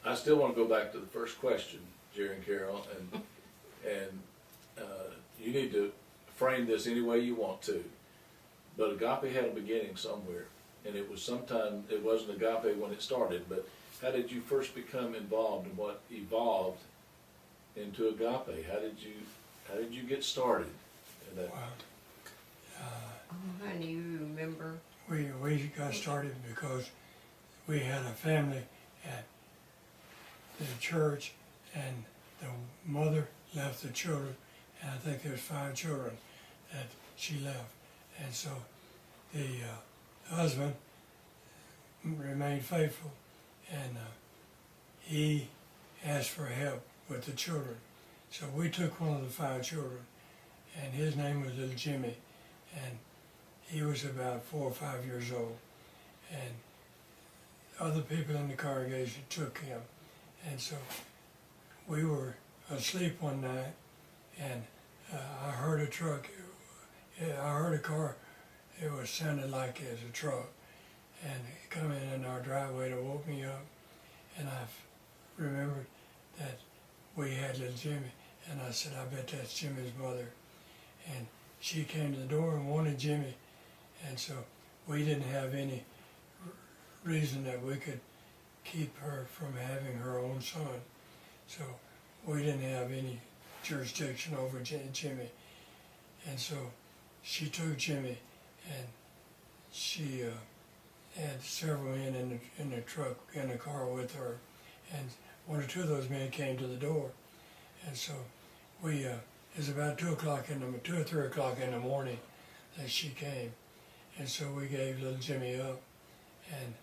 I still want to go back to the first question, Jerry and Carol, and you need to frame this any way you want to. But Agape had a beginning somewhere, and it was sometime, it wasn't Agape when it started, but how did you first become involved in what evolved into Agape? How did you get started in that? How do you remember? We got started because we had a family at the church, and the mother left the children, and I think there's 5 children that she left. And so the husband remained faithful, and he asked for help with the children. So we took one of the 5 children, and his name was Little Jimmy, and he was about 4 or 5 years old. And other people in the congregation took him. And so we were asleep one night, and I heard a truck. I heard a car. It was sounded like it was a truck, and it come in our driveway to woke me up. And I remembered that we had little Jimmy, and I said, I bet that's Jimmy's mother. And she came to the door and wanted Jimmy, and so we didn't have any reason that we could keep her from having her own son. So we didn't have any jurisdiction over Jimmy. And so she took Jimmy, and she had several men in the truck, in the car with her. And 1 or 2 of those men came to the door. And so we, it was about 2 or 3 o'clock in the morning that she came. And so we gave little Jimmy up, and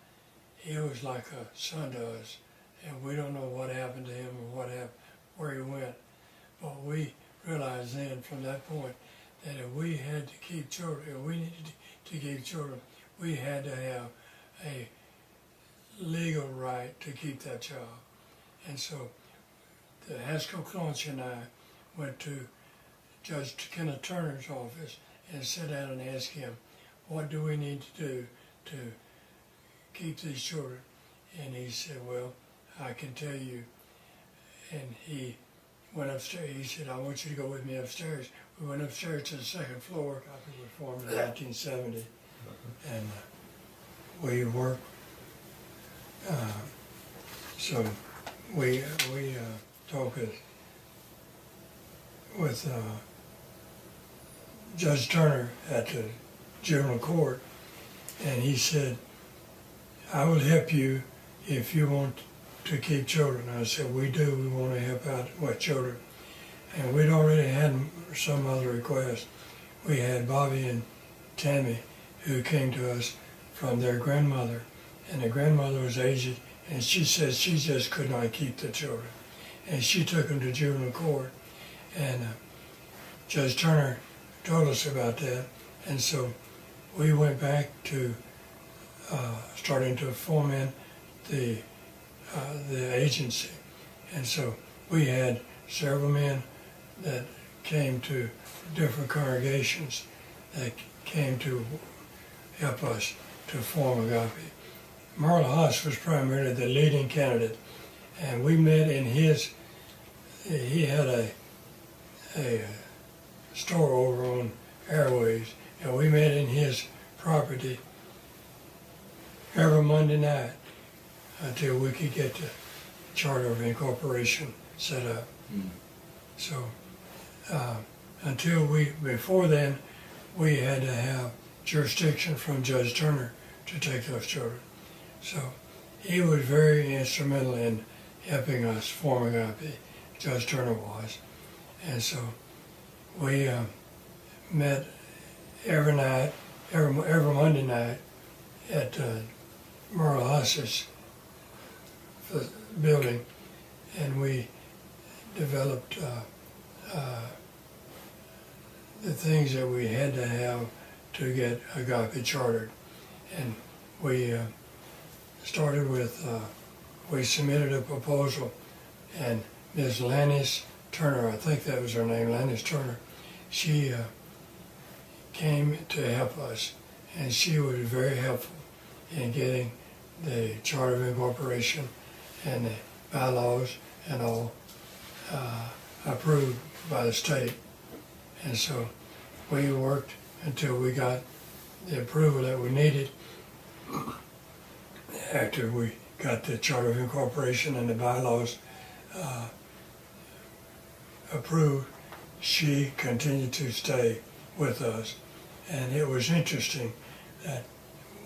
he was like a son to us. And we don't know what happened to him or where he went. But we realized then from that point that if we had to keep children, if we needed to keep children, we had to have a legal right to keep that child. And so the Haskell Clunch and I went to Judge Kenneth Turner's office and sat down and asked him, what do we need to do to keep these children? And he said, well, I can tell you. And he went upstairs. He said, I want you to go with me upstairs. We went upstairs to the 2nd floor. Agape was formed in 1970. And we worked. So we talked with Judge Turner at the juvenile court, and he said, I will help you if you want to keep children. I said, we do. We want to help out with children. And we'd already had some other requests. We had Bobby and Tammy who came to us from their grandmother, and the grandmother was aged, and she said she just could not keep the children. And she took them to juvenile court, and Judge Turner told us about that, and so we went back to starting to foment the agency. And so we had several men that came to different congregations that came to help us to form Agape. Merle Haas was primarily the leading candidate, and we met in he had a store over on Airways, and we met in his property every Monday night until we could get the charter of incorporation set up. So before then, we had to have jurisdiction from Judge Turner to take those children. So he was very instrumental in helping us form Agape. Judge Turner was. And so we met every night, every Monday night at Merle Haas's building, and we developed the things that we had to have to get Agape chartered. And we started with, we submitted a proposal, and Ms. Lannis Turner, I think that was her name, Lannis Turner, she came to help us, and she was very helpful in getting the charter of incorporation and the bylaws and all approved by the state. And so we worked until we got the approval that we needed. After we got the Charter of Incorporation and the bylaws approved, she continued to stay with us. And it was interesting that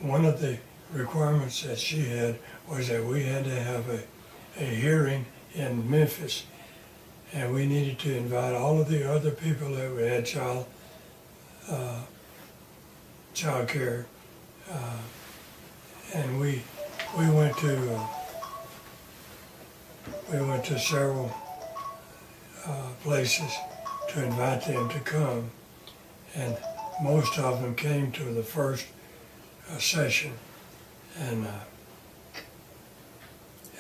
one of the requirements that she had was that we had to have a hearing in Memphis, and we needed to invite all of the other people that we had child care, and we went to several places to invite them to come, and most of them came to the first session, and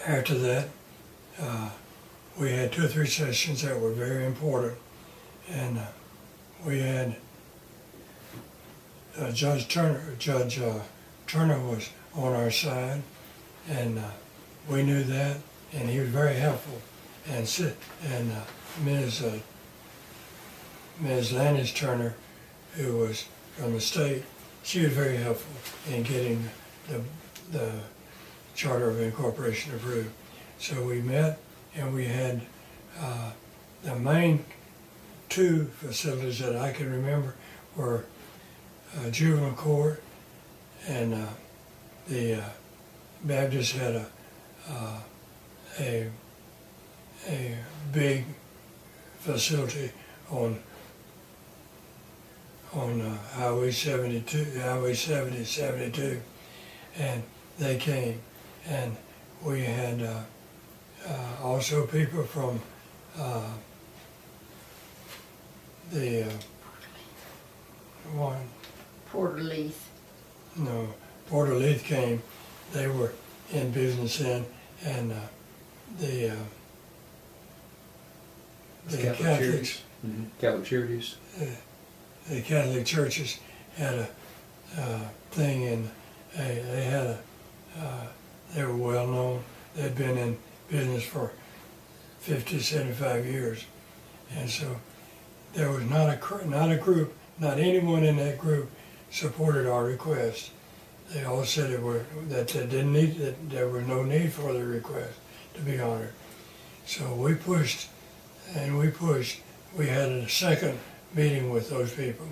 after that we had 2 or 3 sessions that were very important, and we had Judge Turner was on our side, and we knew that, and he was very helpful. And Ms. Lannis Turner, who was from the state, she was very helpful in getting the Charter of Incorporation approved. So we met, and we had the main 2 facilities that I can remember were juvenile court, and the Baptist had a big facility on Highway 72, Highway 72, and they came, and we had also people from the one. Porter Leith. No, Porter Leith came. They were in business then, and the Catholic Catholics, Charities. Catholic Charities. the Catholic churches had a thing, and they had they were well known. They'd been in business for 50, 75 years, and so there was not a group, not anyone in that group supported our request. They all said that there was no need for the request to be honored. So we pushed, and we pushed. We had a second meeting with those people,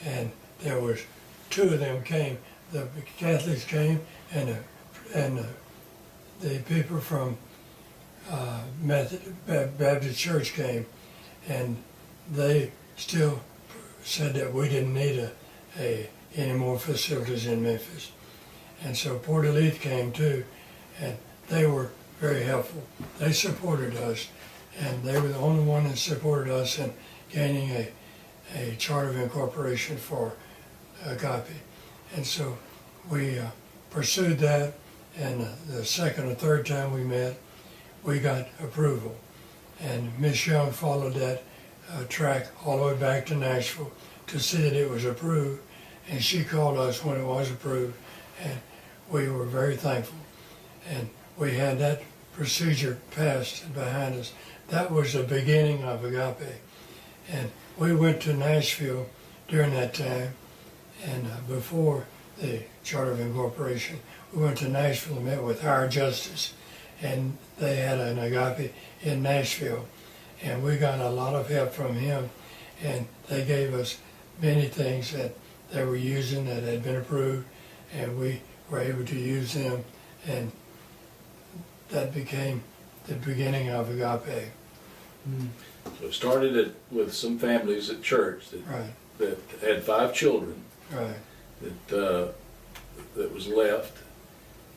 and there was 2 of them came. The Catholics came, and the people from Baptist Church came, and they still said that we didn't need any more facilities in Memphis. And so Porter Leith came too, and they were very helpful. They supported us, and they were the only one that supported us in gaining a Charter of Incorporation for Agape. And so we pursued that, and the second or third time we met, we got approval. And Ms. Young followed that track all the way back to Nashville to see that it was approved, and she called us when it was approved, and we were very thankful. And we had that procedure passed and behind us. That was the beginning of Agape. And we went to Nashville during that time, and before the Charter of Incorporation, we went to Nashville and met with our justice, and they had an Agape in Nashville, and we got a lot of help from him, and they gave us many things that they were using that had been approved, and we were able to use them, and that became the beginning of Agape. So it started with some families at church Right, that had 5 children right. that was left,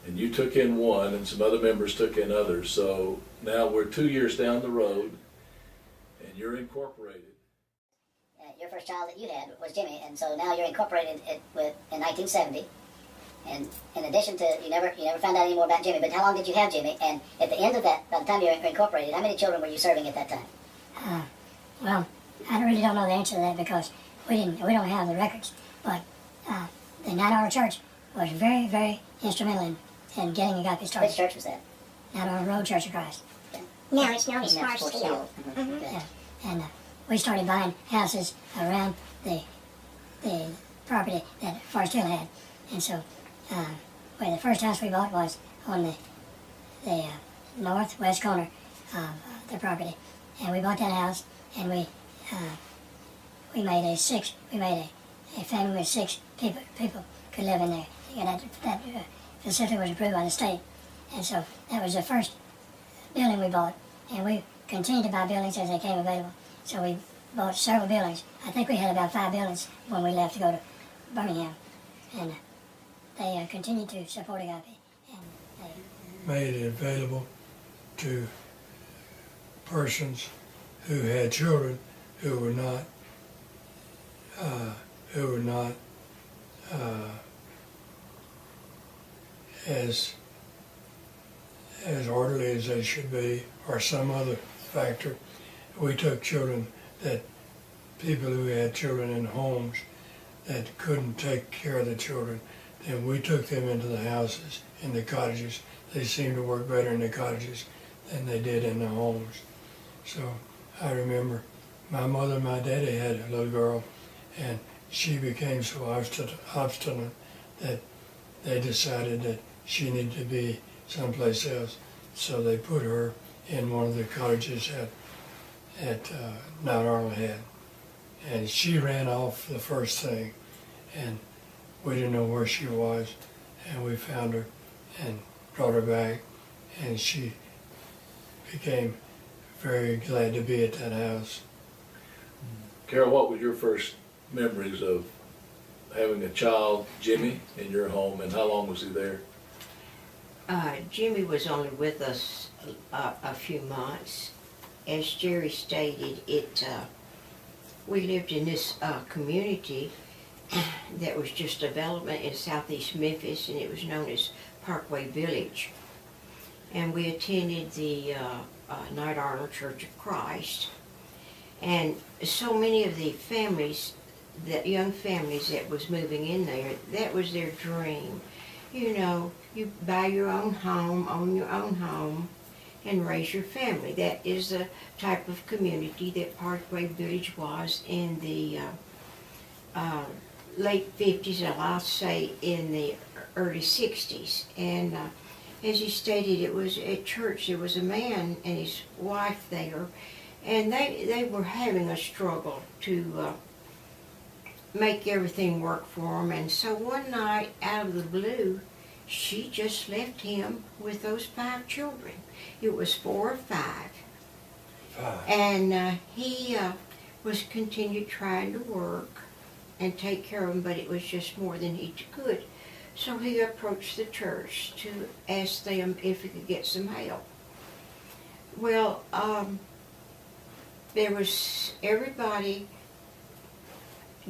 and you took in one, and some other members took in others. So now we're 2 years down the road, and you're incorporated. Your first child that you had was Jimmy, and so now you're incorporated in 1970. And in addition to, you never found out any more about Jimmy, but how long did you have Jimmy? And at the end of that, by the time you were incorporated, how many children were you serving at that time? Well, I really don't know the answer to that because we don't have the records. But the 9-Hour Church was very, very instrumental in getting Agape started. Which church was that? 9-Hour Road Church of Christ. Now it's known as Now Forest it's Hill. Okay. Yeah. And we started buying houses around the property that Forest Hill had. And so, well, the first house we bought was on the northwest corner of the property. And we bought that house, and we made a family with 6 people could live in there. And that facility was approved by the state. And so that was the first building we bought. And we continued to buy buildings as they came available. So we bought several buildings. I think we had about 5 buildings when we left to go to Birmingham. And they continued to support Agape. And they Made it available to persons who had children who were not as orderly as they should be, or some other factor. We took children that people who had children in homes that couldn't take care of the children, and we took them into the houses, in the cottages. They seemed to work better in the cottages than they did in the homes. So I remember my mother and my daddy had a little girl, and she became so obstinate that they decided that she needed to be someplace else. So they put her in one of the cottages at Mount Arlington. And she ran off the first thing, and we didn't know where she was, and we found her and brought her back, and she became very glad to be at that house. Carol, what was your first memories of having a child, Jimmy, in your home, and how long was he there? Jimmy was only with us a few months. As Jerry stated, we lived in this community that was just development in southeast Memphis, and it was known as Parkway Village. And we attended the Knight Arnold Church of Christ. And so many of the families, the young families that was moving in there, that was their dream. You know, you buy your own home, own your own home, and raise your family. That is the type of community that Parkway Village was in the late 50s, and I'll say in the early 60s. And as he stated, it was at church, there was a man and his wife there, and they were having a struggle to make everything work for them. And so one night, out of the blue, she just left him with those 5 children. It was 4 or 5. And he was continued trying to work and take care of them, but it was just more than he could. So he approached the church to ask them if he could get some help. Well, there was, everybody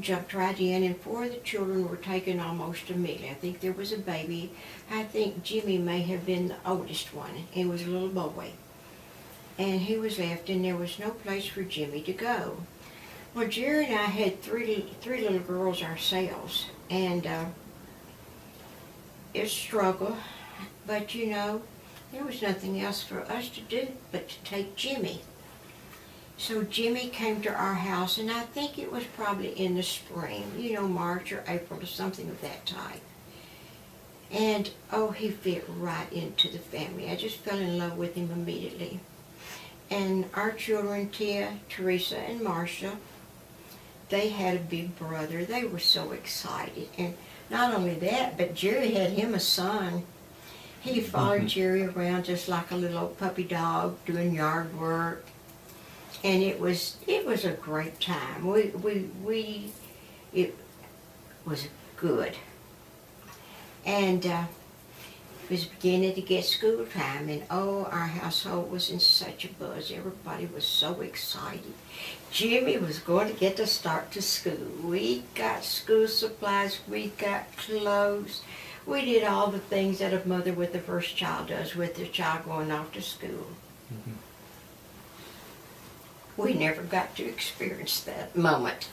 jumped right in, and 4 of the children were taken almost immediately. I think there was a baby. I think Jimmy may have been the oldest one. He was a little boy. And he was left, and there was no place for Jimmy to go. Well, Jerry and I had three little girls ourselves, and it was a struggle, but you know, there was nothing else for us to do but to take Jimmy. So Jimmy came to our house, and I think it was probably in the spring, you know, March or April or something of that type. And, oh, he fit right into the family. I just fell in love with him immediately. And our children, Tia, Teresa, and Marcia, they had a big brother. They were so excited. And not only that, but Jerry had him a son. He followed Jerry around just like a little old puppy dog doing yard work. And it was a great time. It was good. And it was beginning to get school time, and oh, our household was in such a buzz. Everybody was so excited. Jimmy was going to get to start to school. We got school supplies, we got clothes. We did all the things that a mother with the first child does with their child going off to school. Mm-hmm. We never got to experience that moment.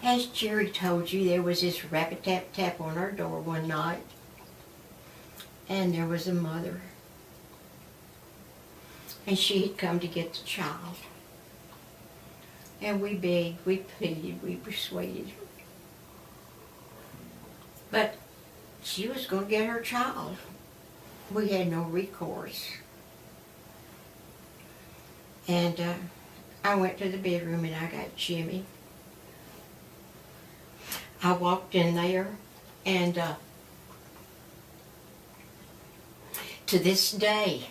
As Jerry told you, there was this rap-a-tap-tap on our door one night, and there was a mother. and she had come to get the child. And we begged, we pleaded, we persuaded her. But she was going to get her child. We had no recourse. And I went to the bedroom and I got Jimmy. I walked in there and to this day,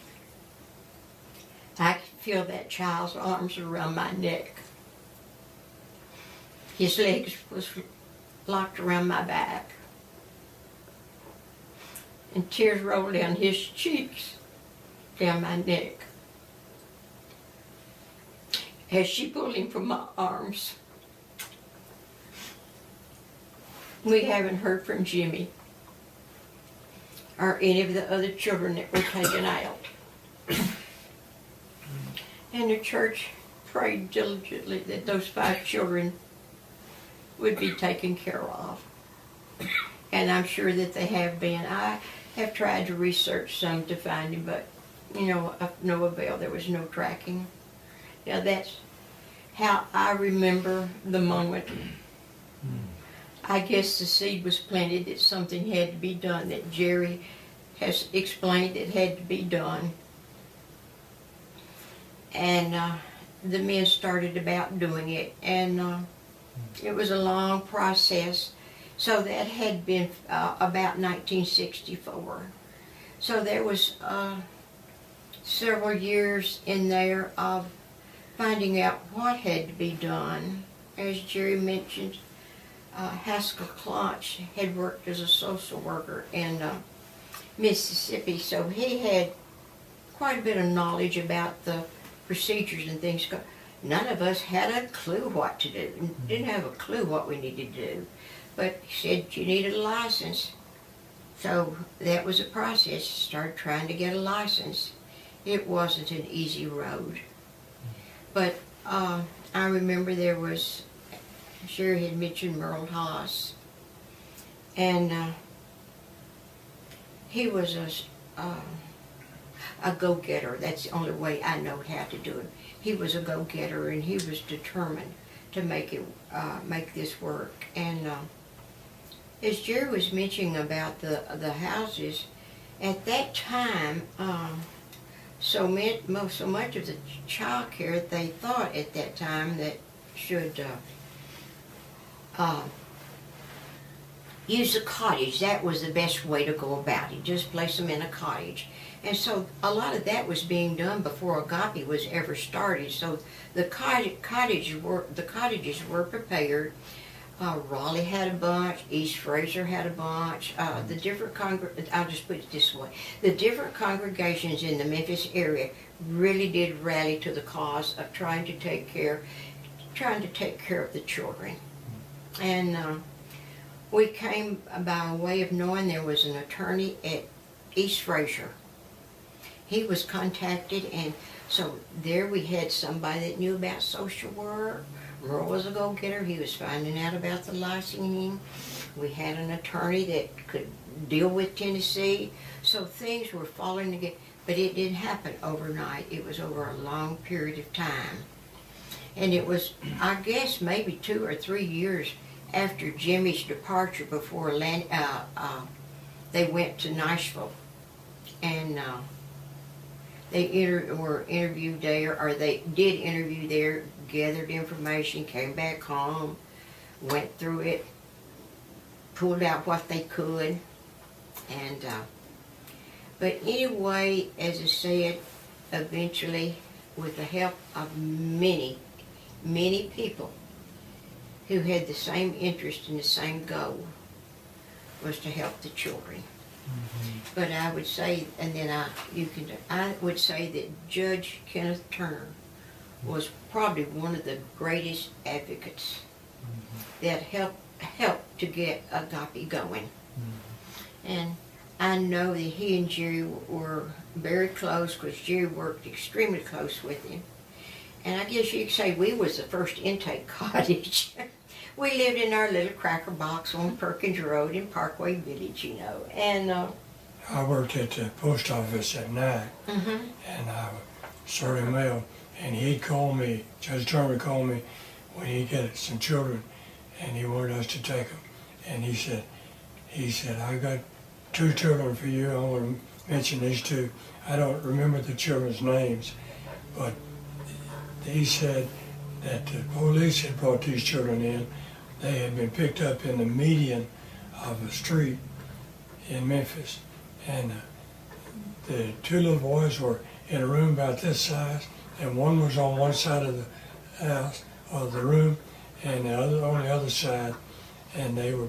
I can feel that child's arms around my neck. His legs was locked around my back. And tears rolled down his cheeks, down my neck. As she pulled him from my arms. We haven't heard from Jimmy or any of the other children that were taken out. And the church prayed diligently that those 5 children would be taken care of. And I'm sure that they have been. I have tried to research some to find him, but, of no avail. There was no tracking. Now that's how I remember the moment. I guess the seed was planted that something had to be done, that Jerry has explained it had to be done. And the men started about doing it, and it was a long process. So that had been about 1964. So there was several years in there of finding out what had to be done. As Jerry mentioned, Haskell Clonch had worked as a social worker in Mississippi, so he had quite a bit of knowledge about the procedures and things. None of us had a clue what to do, didn't have a clue what we needed to do. But he said you needed a license. So that was a process. Started trying to get a license. It wasn't an easy road. But I remember there was, Sherry had mentioned Merle Haas. And he was a go-getter. That's the only way I know how to do it. He was a go-getter, and he was determined to make this work. And as Jerry was mentioning about the houses, at that time, so much of the child care they thought at that time that should use a cottage. That was the best way to go about it. Just place them in a cottage. And so a lot of that was being done before Agape was ever started. So the cottages were prepared. Raleigh had a bunch. East Fraser had a bunch. I'll just put it this way: the different congregations in the Memphis area really did rally to the cause of trying to take care of the children. And we came by way of knowing there was an attorney at East Fraser. He was contacted, and so there we had somebody that knew about social work. Merle was a go-getter. He was finding out about the licensing. We had an attorney that could deal with Tennessee. So things were falling together, but it didn't happen overnight. It was over a long period of time. And it was, I guess, maybe 2 or 3 years after Jimmy's departure before they went to Nashville. And they were interviewed there, or they did interview there, gathered information, came back home, went through it, pulled out what they could, and but anyway, as I said, eventually, with the help of many people who had the same interest and the same goal, was to help the children. But I would say, and then I would say that Judge Kenneth Turner was probably one of the greatest advocates that helped to get Agape going. And I know that he and Jerry were very close, because Jerry worked extremely close with him. And I guess you could say we was the first intake cottage. We lived in our little cracker box on Perkins Road in Parkway Village, And I worked at the post office at night, and starting mail, and he'd call me, Judge Turner called me when he get some children, and he wanted us to take them. And he said, I got 2 children for you. I want to mention these 2. I don't remember the children's names, but he said that the police had brought these children in. They had been picked up in the median of a street in Memphis, and the 2 little boys were in a room about this size, and one was on one side of the house, of the room, and the other on the other side, and they were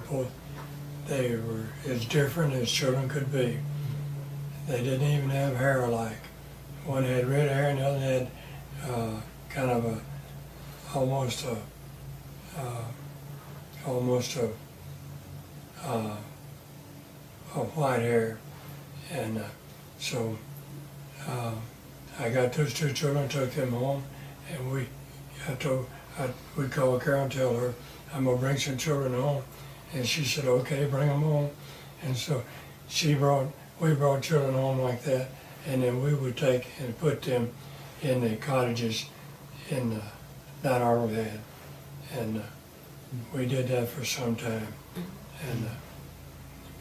as different as children could be. They didn't even have hair alike. One had red hair and the other had kind of almost a white hair. And so I got those 2 children, took them home, and we'd call Carol and tell her, I'm gonna bring some children home. And she said, okay, bring them home. And so we brought children home like that, and then we would take and put them in the cottages that Arnold had. And we did that for some time. And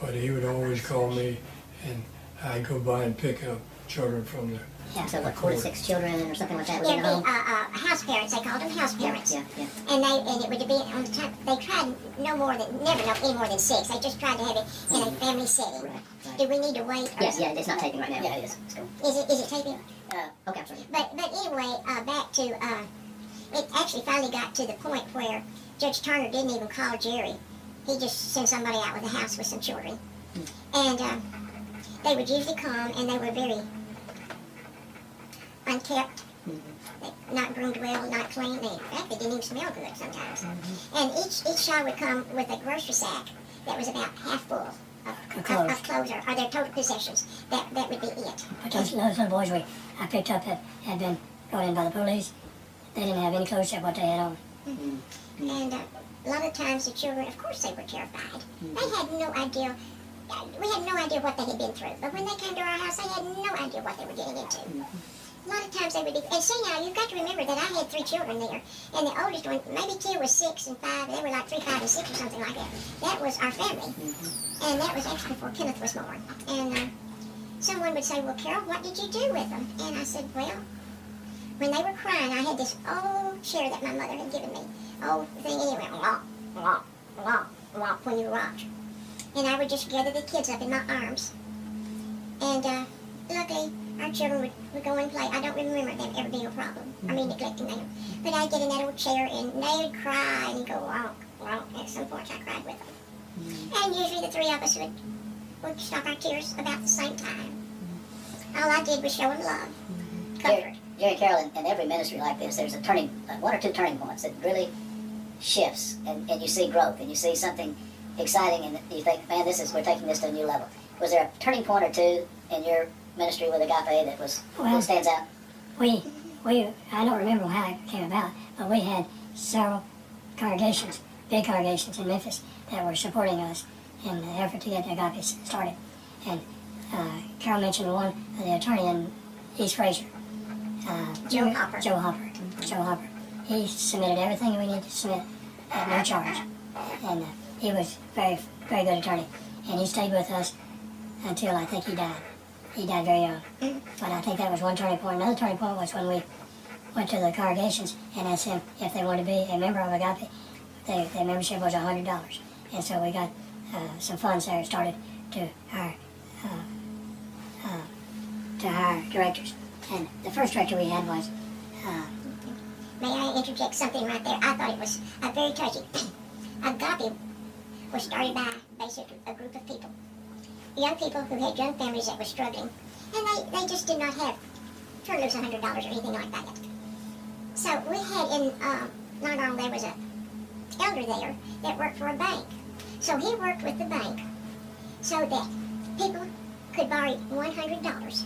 but he would always call me, and I'd go by and pick up children from the Yeah, so what, 4 to 6 children or something like that? There'd Within be the home? house parents. They called them house parents. Yeah, yeah. And it would be on the time. They tried never any more than 6. They just tried to have it in a family setting. Right, right. Do we need to wait? Yes, yeah, it's not taping right now. Yeah, it is. It's cool. Is it taping? Okay, I'm sorry. But anyway, back to it actually finally got to the point where Judge Turner didn't even call Jerry. He just sent somebody out with a house with some children, and they would usually come, and they were very unkept, not groomed well, not clean. In fact, they didn't even smell good sometimes. And each child would come with a grocery sack that was about half full of clothes or their total possessions. That would be it. But those little boys I picked up had been brought in by the police. They didn't have any clothes except what they had on. And a lot of times the children, of course, they were terrified. They had no idea. We had no idea what they had been through. But when they came to our house, they had no idea what they were getting into. A lot of times they would be, and see now, you've got to remember that I had 3 children there, and the oldest one, maybe 2 was 6 and 5, they were like 3, 5, and 6 or something like that. That was our family, and that was actually before Kenneth was born. And someone would say, well, Carol, what did you do with them? And I said, well, when they were crying, I had this old chair that my mother had given me, old thing, and it went womp, womp, womp, womp when you rocked. And I would just gather the kids up in my arms, and luckily, our children would go and play. I don't remember them ever being a problem. I mean, neglecting them. But I'd get in that old chair and they would cry and go, wonk, wonk. At some point, I cried with them. And usually the 3 of us would stop our tears about the same time. All I did was show them love, comfort. Jerry Carroll, in every ministry like this, there's a 1 or 2 turning points that really shifts, and you see growth, and you see something exciting, and you think, man, we're taking this to a new level. Was there a turning point or 2 in your ministry with Agape that stands out? We I don't remember how it came about, but we had several congregations, big congregations in Memphis that were supporting us in the effort to get Agape started. And Carol mentioned one, the attorney in East Fraser, Joe Hopper. Joe Hopper. He submitted everything we needed to submit at no charge, and he was very, very good attorney. And he stayed with us until I think he died. He died very young. But I think that was one turning point. Another turning point was when we went to the congregations and asked them if they wanted to be a member of Agape. Their membership was $100. And so we got some funds there and started to hire directors. And the first director we had was... May I interject something right there? I thought it was very touching. Agape was started by basically a group of people. Young people who had young families that were struggling, and they just did not have turn loose $100 or anything like that. So we had in not only there was a elder there that worked for a bank. So he worked with the bank so that people could borrow $100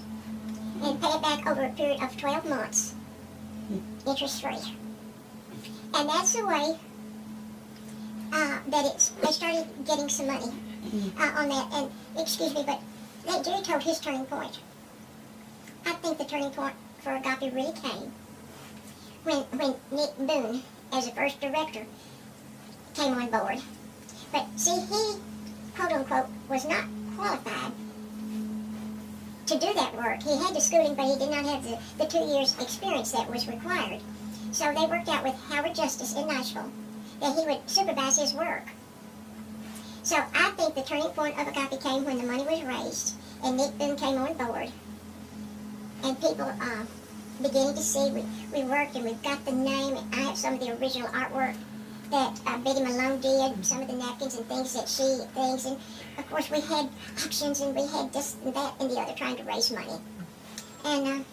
and pay it back over a period of 12 months, interest free. And that's the way they started getting some money on that. And excuse me, but Jerry told his turning point. I think the turning point for Agape really came when Nick Boone, as the first director, came on board. But see, he, quote unquote, was not qualified to do that work. He had the schooling, but he did not have the 2 years experience that was required. So they worked out with Howard Justice in Nashville that he would supervise his work. So I think the turning point of Agape came when the money was raised and Nick Boone came on board. And people beginning to see we worked and we've got the name. I have some of the original artwork that Betty Malone did, some of the napkins and things that she things. And of course we had auctions and we had this and that and the other trying to raise money. And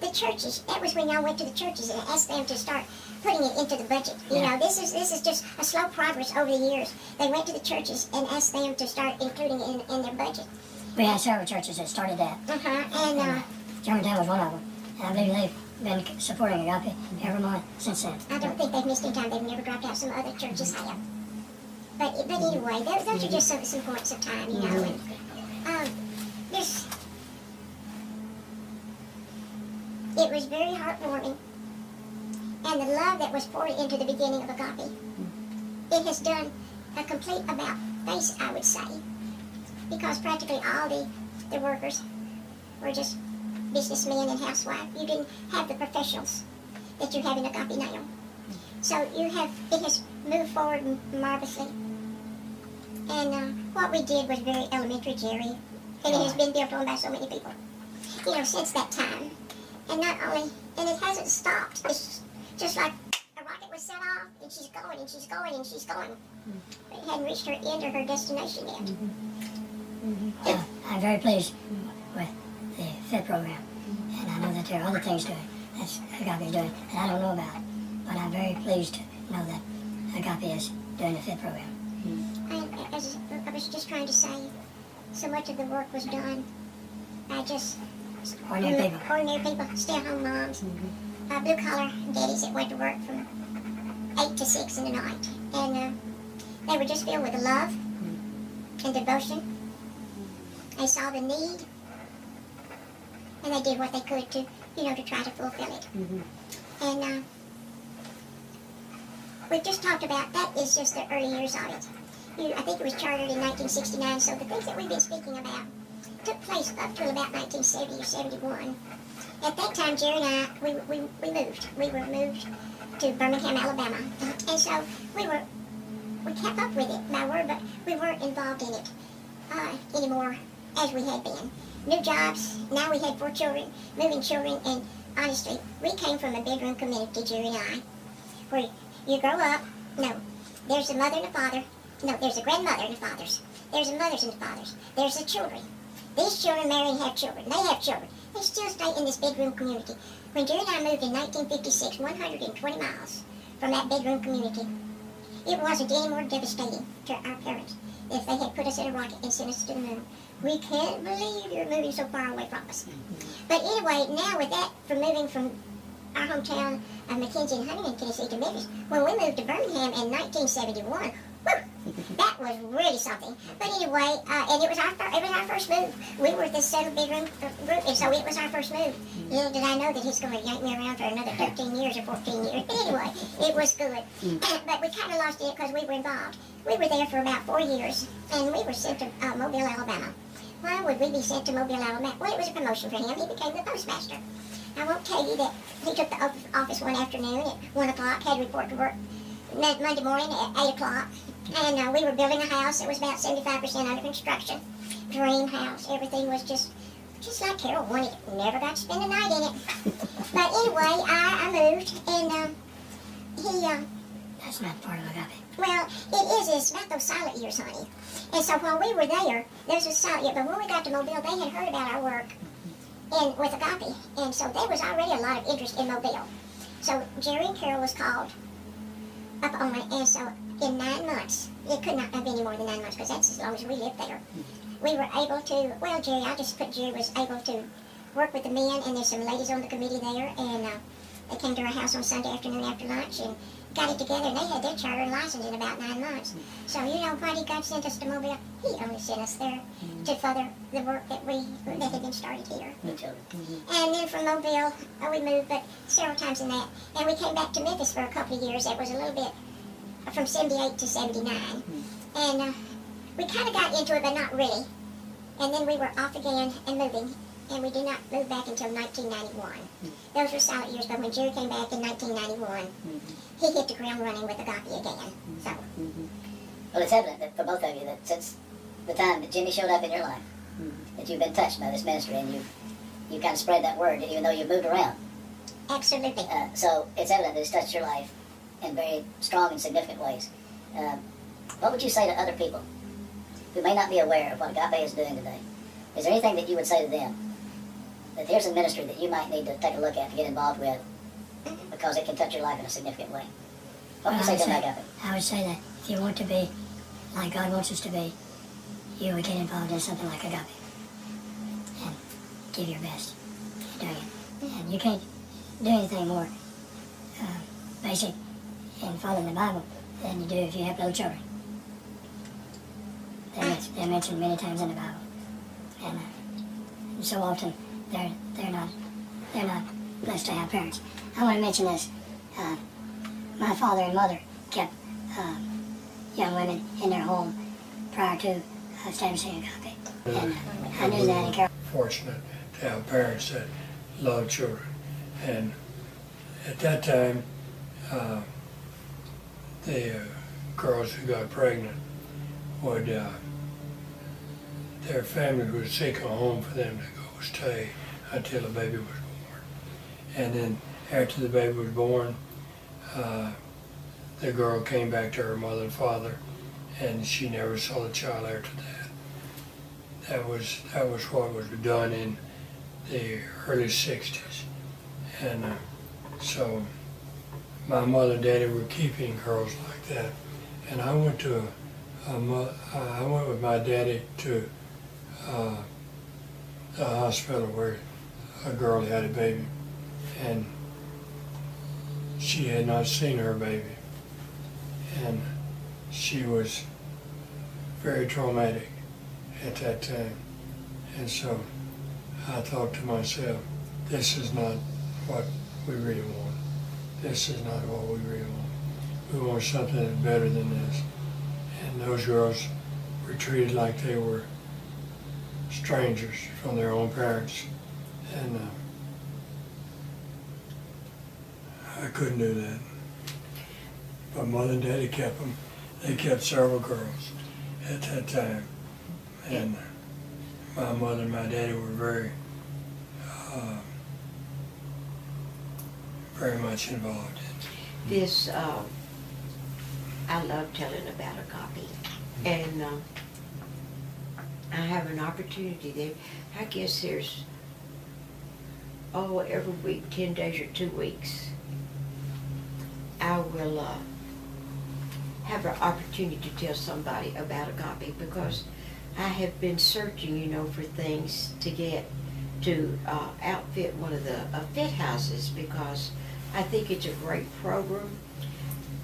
the churches, that was when y'all went to the churches and asked them to start putting it into the budget. You know, this is just a slow progress over the years. They went to the churches and asked them to start including it in their budget. We had several churches that started that. And Germantown was one of them. And I believe they've been supporting Agape every month since then. I don't think they've missed any time. They've never dropped out. Some other churches have. But anyway, those are just some points of time, you know. And, it was very heartwarming. And the love that was poured into the beginning of Agape, it has done a complete about face, I would say. Because practically all the workers were just businessmen and housewives. You didn't have the professionals that you have in Agape now. So it has moved forward marvelously. And what we did was very elementary, Jerry. And it has been built on by so many people, you know, since that time. And not only, and it hasn't stopped. It's just like a rocket was set off, and she's going, and she's going, and she's going. But it hadn't reached her end or her destination yet. I'm very pleased with the FIT program. And I know that there are other things doing that's Agape is doing that I don't know about. But I'm very pleased to know that Agape is doing the FIT program. As I was just trying to say, so much of the work was done by just Ordinary people. ordinary people, stay-at-home moms, blue-collar daddies that went to work from 8 to 6 in the night. And they were just filled with love and devotion. They saw the need, and they did what they could to, you know, to try to fulfill it. And we've just talked about, that is just the early years of it. I think it was chartered in 1969, so the things that we've been speaking about took place up till about 1970 or 71. At that time, Jerry and I, we moved. We were moved to Birmingham, Alabama. And so we kept up with it by word, but we weren't involved in it anymore as we had been. New jobs, now we had 4 children, moving children, and honestly, we came from a bedroom community, Jerry and I, where you grow up, there's a mother and a father, there's a grandmother and the fathers, there's the mothers and the fathers, there's the children. These children marry and have children. They have children. They still stay in this bedroom community. When Jerry and I moved in 1956, 120 miles from that bedroom community, it wasn't any more devastating to our parents if they had put us in a rocket and sent us to the moon. We can't believe you're moving so far away from us. But anyway, now with that, from moving from our hometown of McKenzie and Huntington, Tennessee to Memphis, when we moved to Birmingham in 1971, that was really something. But anyway, and it was our first move. We were this 7-bedroom group, and so it was our first move. Little did I know that he's going to yank me around for another 13 years or 14 years. But anyway, it was good. But we kind of lost it because we were involved. We were there for about 4 years, and we were sent to Mobile, Alabama. Why would we be sent to Mobile, Alabama? Well, it was a promotion for him. He became the postmaster. I won't tell you that he took the office one afternoon at 1 o'clock, had to report to work Monday morning at 8 o'clock. And we were building a house that was about 75% under construction. Dream house. Everything was just like Carol wanted. Never got to spend the night in it. But anyway, I moved, and he... That's not part of Agape. Well, it is. It's about those silent years, honey. And so while we were there was a silent year. But when we got to Mobile, they had heard about our work with Agape. And so there was already a lot of interest in Mobile. So Jerry and Carol was called up on it, and so in 9 months, it could not have been any more than 9 months, because that's as long as we lived there. We were able to, well, Jerry, I'll just put Jerry was able to work with the men, and there's some ladies on the committee there, and they came to our house on Sunday afternoon after lunch, and got it together, and they had their charter and license in about 9 months. So you know why God sent us to Mobile? He only sent us there to further the work that had been started here. The children. And then from Mobile, we moved, but several times in that. And we came back to Memphis for a couple of years. That was a little bit from 78 to 79. And we kind of got into it, but not really. And then we were off again and moving. And we did not move back until 1991. Those were solid years, but when Jerry came back in 1991, he hit the ground running with Agape again. So, Well, it's evident that for both of you that since the time that Jimmy showed up in your life, that you've been touched by this ministry, and you kind of spread that word, even though you've moved around. absolutely. So it's evident that it's touched your life in very strong and significant ways. What would you say to other people who may not be aware of what Agape is doing today? Is there anything that you would say to them? That here's a ministry that you might need to take a look at, to get involved with, because it can touch your life in a significant way. What would you say to them, Agape? I would say that if you want to be like God wants us to be, you would get involved in something like Agape and give your best in doing it. And you can't do anything more basic in following the Bible than you do if you have little children. They're mentioned many times in the Bible, and so often they're not blessed to have parents. I want to mention this. My father and mother kept young women in their home prior to establishing Agape, and I knew that in Carol. Fortunate to have parents that love children. And at that time, the girls who got pregnant would, their family would seek a home for them to go stay until the baby was born. And then after the baby was born, the girl came back to her mother and father, and she never saw the child after that. That was what was done in the early 60s. And so my mother and daddy were keeping girls like that. And I went with my daddy to the hospital where a girl had a baby, and she had not seen her baby, and she was very traumatic at that time. And so I thought to myself, this is not what we really want. This is not what we really want. We want something that's better than this. And those girls were treated like they were strangers from their own parents. And I couldn't do that. But Mother and Daddy kept them. They kept several girls at that time. And my mother and my daddy were very much involved in it. This, I love telling about Agape, and I have an opportunity there. I guess there's, every week, 10 days or 2 weeks, I will have an opportunity to tell somebody about Agape, because I have been searching, for things to get to outfit one of the fit houses, because I think it's a great program.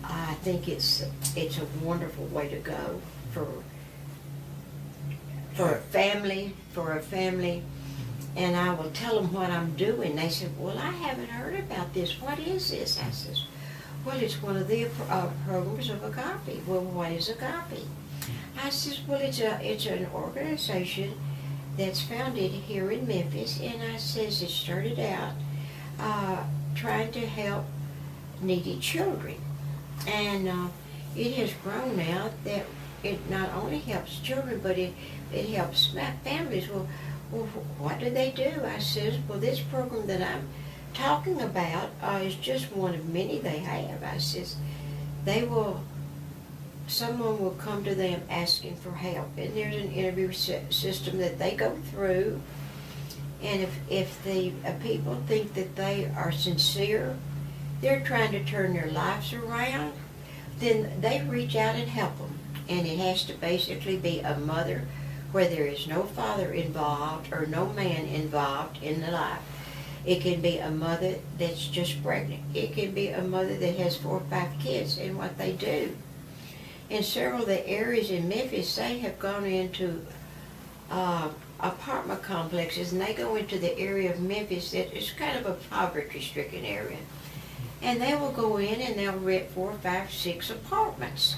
I think it's a wonderful way to go for a family, and I will tell them what I'm doing. They said, well, I haven't heard about this. What is this? I says, well, it's one of the programs of Agape. Well, what is Agape? I says, well, it's an organization that's founded here in Memphis, and I says it started out trying to help needy children, and it has grown now that it not only helps children, but it helps families. Well, what do they do? I says, well, this program that I'm talking about is just one of many they have. I says, someone will come to them asking for help, and there's an interview system that they go through, and if the people think that they are sincere, they're trying to turn their lives around, then they reach out and help them. And it has to basically be a mother where there is no father involved or no man involved in the life. It can be a mother that's just pregnant. It can be a mother that has 4 or 5 kids and what they do. In several of the areas in Memphis, they have gone into apartment complexes, and they go into the area of Memphis that is kind of a poverty-stricken area. And they will go in and they'll rent 4, 5, 6 apartments.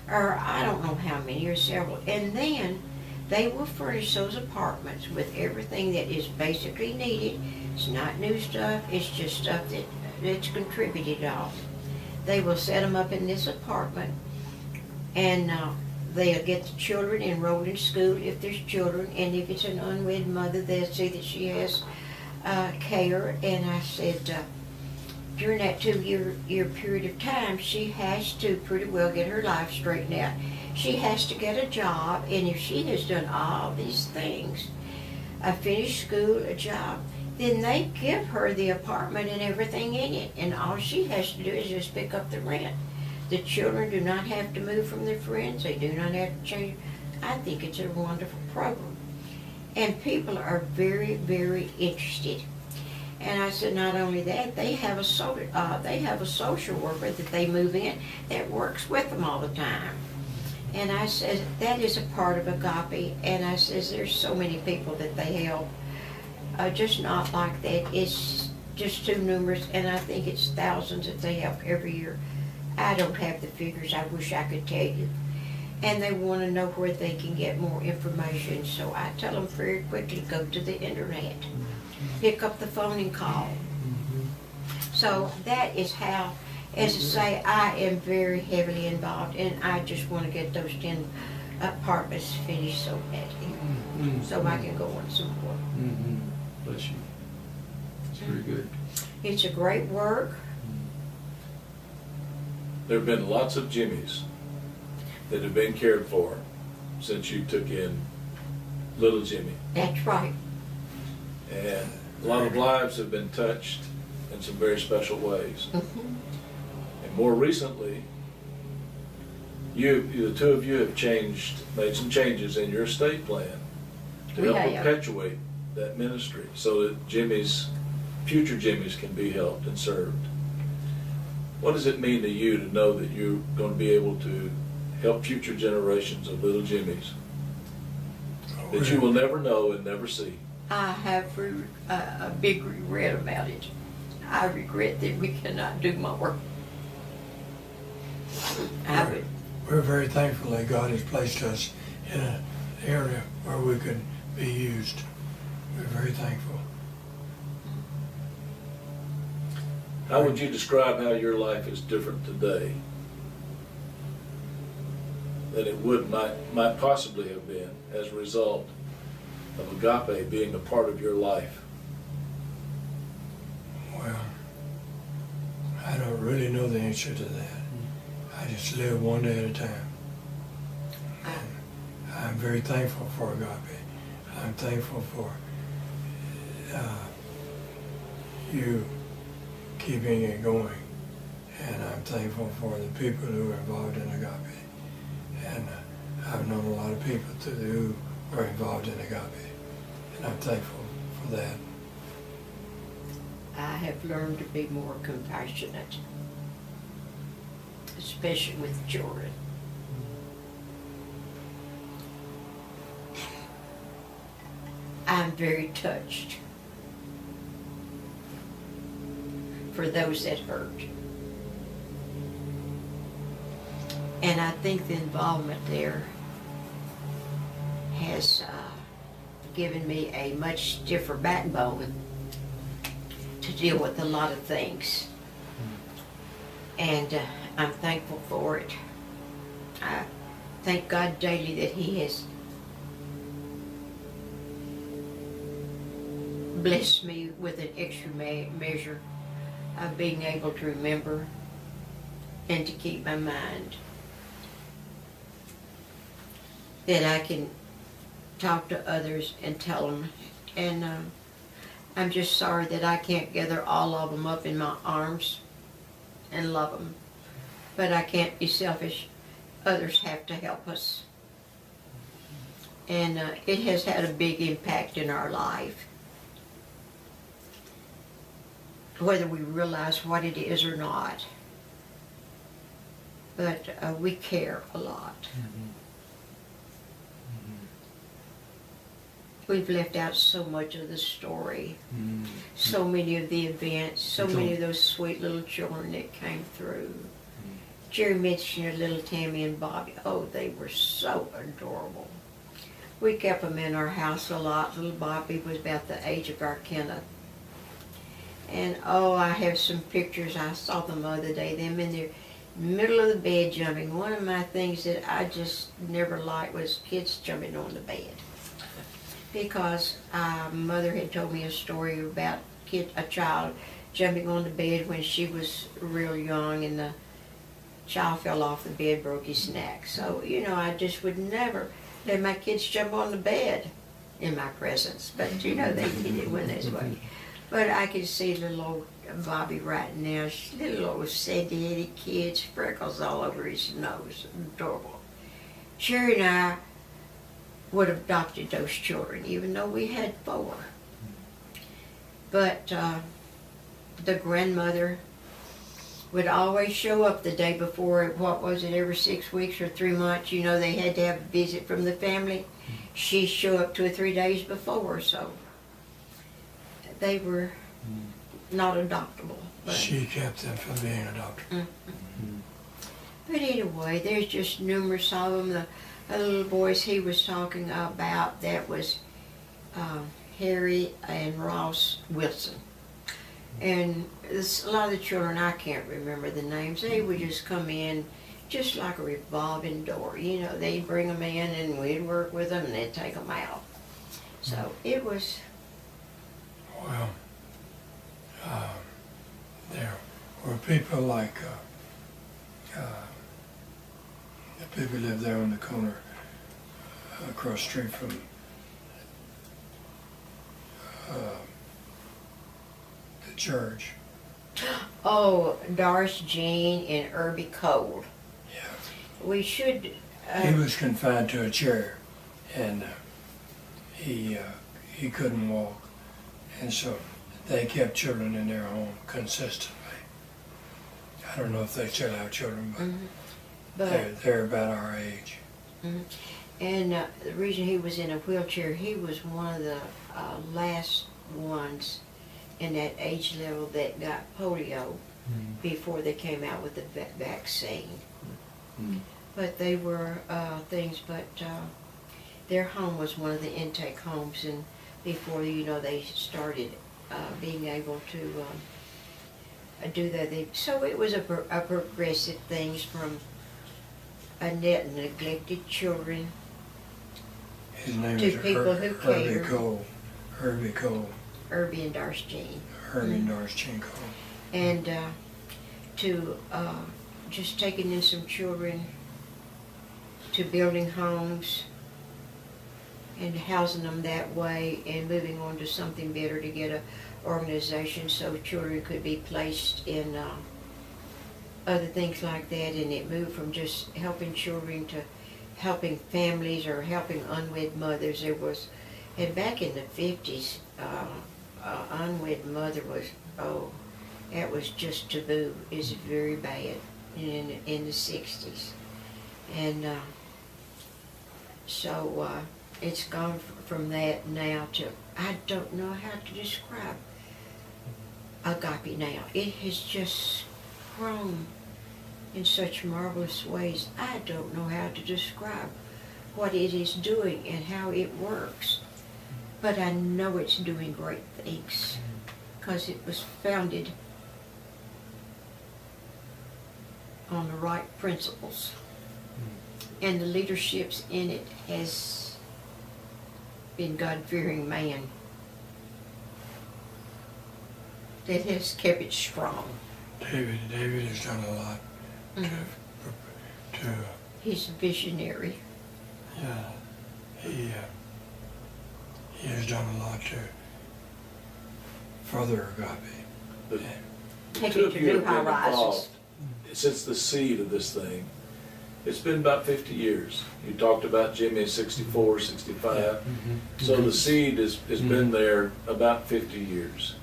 Or I don't know how many, or several. And then they will furnish those apartments with everything that is basically needed. It's not new stuff, it's just stuff that's contributed off. They will set them up in this apartment, and they'll get the children enrolled in school if there's children, and if it's an unwed mother, they'll see that she has care. And I said, during that 2-year period of time, she has to pretty well get her life straightened out. She has to get a job, and if she has done all these things, a finished school, a job, then they give her the apartment and everything in it, and all she has to do is just pick up the rent. The children do not have to move from their friends. They do not have to change. I think it's a wonderful program. And people are very, very interested. And I said, not only that, they have a social worker that they move in that works with them all the time. And I said, that is a part of Agape. And I says, there's so many people that they help. Just not like that. It's just too numerous, and I think it's thousands that they help every year. I don't have the figures. I wish I could tell you. And they want to know where they can get more information. So I tell them very quickly, go to the internet. Pick up the phone and call. So that is how, as I say, I am very heavily involved, and I just want to get those 10 apartments finished so badly, so I can go on some more. Bless you. It's very good. It's a great work. There have been lots of Jimmies that have been cared for since you took in little Jimmy. That's right. And a lot of lives have been touched in some very special ways. And more recently, the two of you have made some changes in your estate plan to We help have. perpetuate that ministry so that future Jimmys can be helped and served. What does it mean to you to know that you're going to be able to help future generations of little Jimmys that you will never know and never see? I have a big regret about it. I regret that we cannot do more. We're very thankful that God has placed us in an area where we could be used. We're very thankful. How would you describe how your life is different today than it might possibly have been as a result of Agape being a part of your life? Well, I don't really know the answer to that. I just live one day at a time. And I'm very thankful for Agape. I'm thankful for you keeping it going. And I'm thankful for the people who are involved in Agape. And I've known a lot of people who are involved in Agape. And I'm thankful for that. I have learned to be more compassionate, especially with children. I'm very touched for those that hurt. And I think the involvement there has given me a much stiffer backbone to deal with a lot of things. And I'm thankful for it. I thank God daily that He has blessed me with an extra measure of being able to remember and to keep my mind. That I can talk to others and tell them. And I'm just sorry that I can't gather all of them up in my arms and love them. But I can't be selfish. Others have to help us. And it has had a big impact in our life. whether we realize what it is or not. But we care a lot. We've left out so much of the story, so many of the events, so many of those sweet little children that came through. Jerry mentioned little Tammy and Bobby. Oh, they were so adorable. We kept them in our house a lot. Little Bobby was about the age of our Kenneth. And oh, I have some pictures. I saw them the other day, them in the middle of the bed jumping. One of my things that I just never liked was kids jumping on the bed. Because mother had told me a story about a child jumping on the bed when she was real young, and the child fell off the bed, broke his neck. So, you know, I just would never let my kids jump on the bed in my presence. But, you know, they did it when this way. But I could see little old Bobby right now, little old sandy-headed kid, freckles all over his nose. Adorable. Sherry and I would have adopted those children, even though we had 4. But the grandmother would always show up the day before, what was it, every 6 weeks or 3 months, you know, they had to have a visit from the family. She'd show up 2 or 3 days before, so they were not adoptable. But She kept them from being adopted. But anyway, there's just numerous of them. The little boys he was talking about, that was Harry and Ross Wilson. And a lot of the children, I can't remember the names. They would just come in just like a revolving door. You know, they'd bring them in and we'd work with them and they'd take them out. So it was... Well, there were people like the people lived there on the corner across the street from the church. Oh, Doris Jean and Irby Cole. Yeah. We should... He was confined to a chair, and he couldn't walk, and so they kept children in their home consistently. I don't know if they still have children, but they're about our age. And the reason he was in a wheelchair, he was one of the last ones in that age level that got polio before they came out with the vaccine. But they were things, but their home was one of the intake homes, and before, you know, they started being able to do that. So it was a progressive things from neglected children His name to is people who care. Herbie Cole. Irby and Doris Jean. Herbie and Doris Jean Cole. And to just taking in some children to building homes and housing them that way and moving on to something better to get a organization so children could be placed in other things like that, and it moved from just helping children to helping families or helping unwed mothers. There was, and back in the 50s, unwed mother was, oh, that was just taboo. It's very bad in the 60s. And so it's gone from that now to, I don't know how to describe agape now. It has just grown in such marvelous ways. I don't know how to describe what it is doing and how it works. But I know it's doing great things because it was founded on the right principles. And the leaderships in it has been God-fearing man that has kept it strong. David has done a lot to He's visionary. yeah, he has done a lot to further agape. But Take two it of to you new have been horizons. involved since the seed of this thing. It's been about 50 years. You talked about Jimmy at 64, 65. So the seed has been there about 50 years.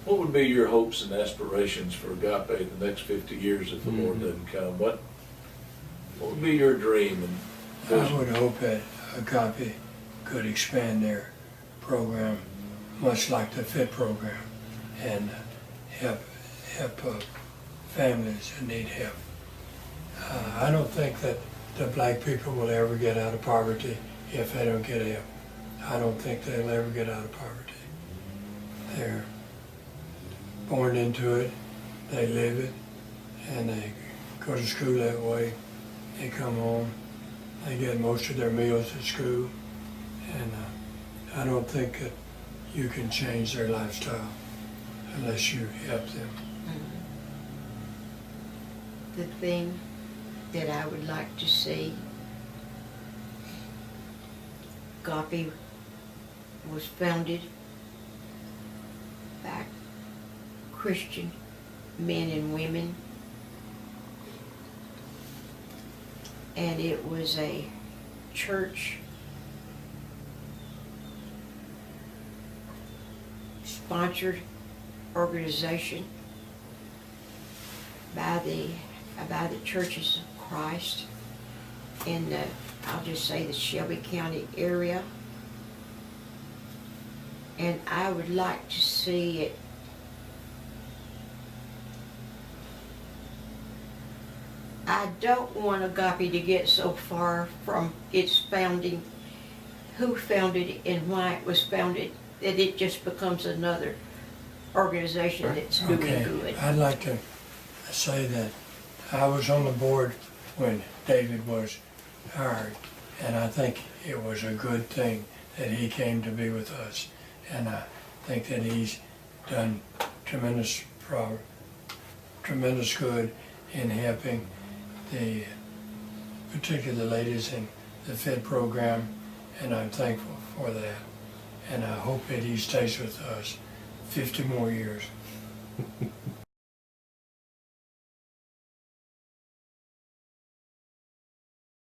What would be your hopes and aspirations for Agape the next 50 years if the Lord doesn't come? What would be your dream and I vision? would hope that Agape could expand their program, much like the FIT program, and help families that need help. I don't think that the black people will ever get out of poverty if they don't get help. I don't think they'll ever get out of poverty. They're born into it, they live it, and they go to school that way. They come home, they get most of their meals at school, and I don't think that you can change their lifestyle unless you help them. The thing that I would like to see, Agape was founded by Christian men and women, and it was a church sponsored organization by the Churches of Christ in the, I'll just say, the Shelby County area. And I would like to see it I don't want Agape to get so far from its founding, who founded it and why it was founded, that it just becomes another organization that's doing good. I'd like to say that I was on the board when David was hired, and I think it was a good thing that he came to be with us. And I think that he's done tremendous good in helping the particular ladies in the FIT program, and I'm thankful for that. And I hope that he stays with us 50 more years.